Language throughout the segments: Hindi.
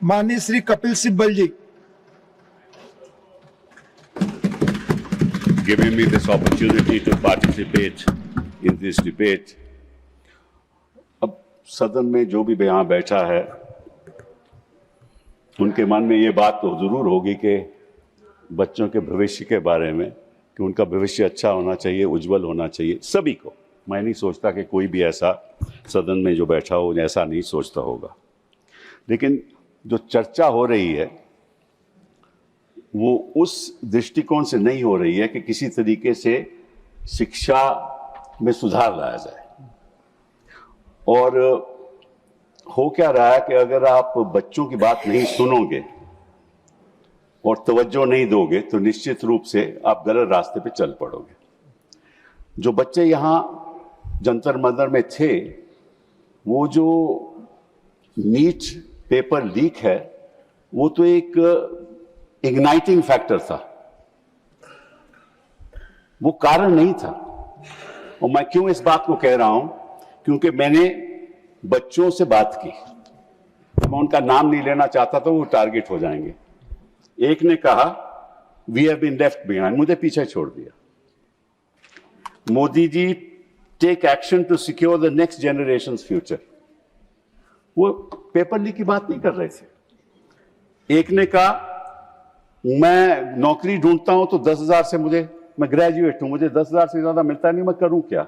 माननीय श्री कपिल सिब्बल जी। Giving me this opportunity to participate in this debate. अब सदन में जो भी यहाँ बैठा है उनके मन में ये बात तो जरूर होगी कि बच्चों के भविष्य के बारे में, कि उनका भविष्य अच्छा होना चाहिए, उज्जवल होना चाहिए सभी को। मैं नहीं सोचता कि कोई भी ऐसा सदन में जो बैठा हो ऐसा नहीं सोचता होगा, लेकिन जो चर्चा हो रही है वो उस दृष्टिकोण से नहीं हो रही है कि किसी तरीके से शिक्षा में सुधार लाया जाए। और हो क्या रहा है कि अगर आप बच्चों की बात नहीं सुनोगे और तवज्जो नहीं दोगे तो निश्चित रूप से आप गलत रास्ते पे चल पड़ोगे। जो बच्चे यहाँ जंतर मंतर में थे, वो जो नीट पेपर लीक है वो तो एक इग्नाइटिंग फैक्टर था, वो कारण नहीं था। और मैं क्यों इस बात को कह रहा हूं, क्योंकि मैंने बच्चों से बात की, मैं उनका नाम नहीं लेना चाहता था, वो टारगेट हो जाएंगे। एक ने कहा we have been left behind, मुझे पीछे छोड़ दिया। Modi ji take action to secure the next generations future, वो पेपर लीक की बात नहीं कर रहे थे। एक ने कहा मैं नौकरी ढूंढता हूं तो 10,000 से मैं ग्रेजुएट हूं, मुझे 10,000 से ज्यादा मिलता नहीं, मैं करूं क्या।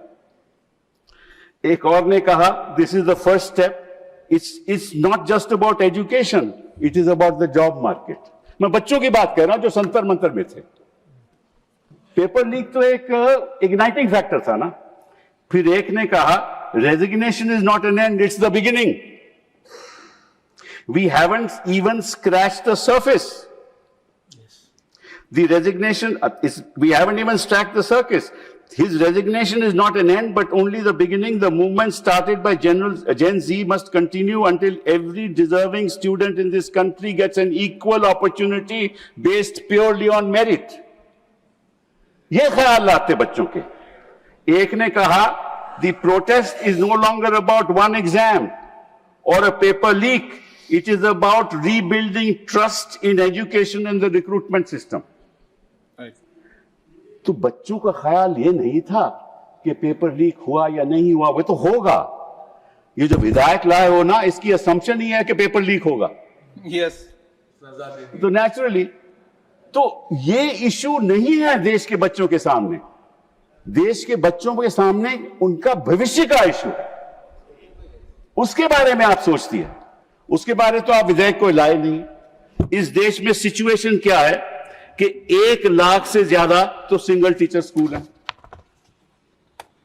एक और ने कहा this is the first step, it's not just about education, it is about the job market. मैं बच्चों की बात कर रहा हूं जो संतर मंतर में थे। पेपर लीक तो एक इग्नाइटिंग फैक्टर था ना। फिर एक ने कहा resignation is not an and, it's the beginning. We haven't even scratched the surface. The resignation we haven't even scratched the surface. His resignation is not an end, but only the beginning. The movement started by Gen Z must continue until every deserving student in this country gets an equal opportunity based purely on merit. ये ख्याल लाते बच्चों के। एक ने कहा the protest is no longer about one exam or a paper leak. It is about rebuilding trust in education and the recruitment system. तो बच्चों का ख्याल ये नहीं था कि पेपर लीक हुआ या नहीं हुआ, वो तो होगा। ये जो विधायक लाए हो ना, इसकी असम्पशन ही है कि पेपर लीक होगा। यस, तो नेचुरली तो ये इशू नहीं है देश के बच्चों के सामने। देश के बच्चों के सामने उनका भविष्य का इशू है, उसके बारे में आप सोचती है। उसके बारे तो आप विधेयक को लाए नहीं। इस देश में सिचुएशन क्या है कि 1 लाख से ज्यादा तो सिंगल टीचर स्कूल है।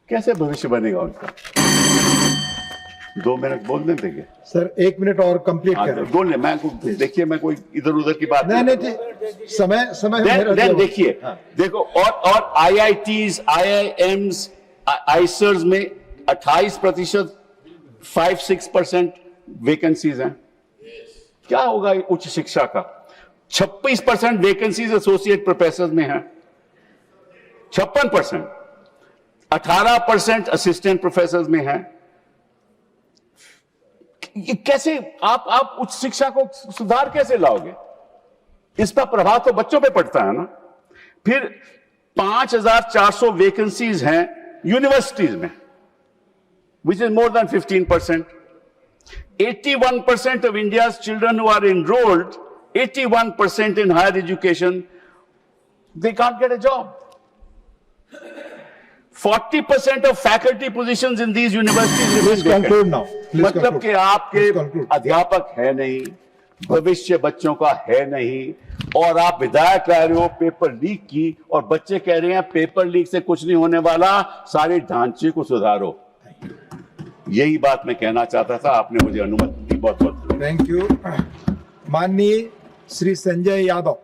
कैसे भविष्य बनेगा उनका? 2 मिनट बोलने देंगे सर, 1 मिनट और कंप्लीट करें। बोलने मैं देखिए, मैं कोई इधर उधर की बात नहीं, समय देखिए। देखो और IITs, IIMs, आइसर्स में 28%, 5-6% वैकेंसीज हैं। क्या होगा उच्च शिक्षा का? 26% वैकेंसीज एसोसिएट प्रोफेसर में हैं, 56%, 18% असिस्टेंट प्रोफेसर में हैं। ये कैसे आप उच्च शिक्षा को सुधार कैसे लाओगे? इसका प्रभाव तो बच्चों पे पड़ता है ना। फिर 5,400 वैकेंसीज हैं यूनिवर्सिटीज में, which is more than 15%। 81% of India's children who are enrolled, 81% in higher education, they can't get a job. 40% of faculty positions in these universities remain vacant. conclude now. मतलब कि आपके अध्यापक है नहीं, भविष्य बच्चों का है नहीं, और आप विधायक कह रहे हो पेपर लीक की, और बच्चे कह रहे हैं पेपर लीक से कुछ नहीं होने वाला, सारे ढांचे को सुधारो। यही बात मैं कहना चाहता था, आपने मुझे अनुमति दी। बहुत बहुत थैंक यू। माननीय श्री संजय यादव।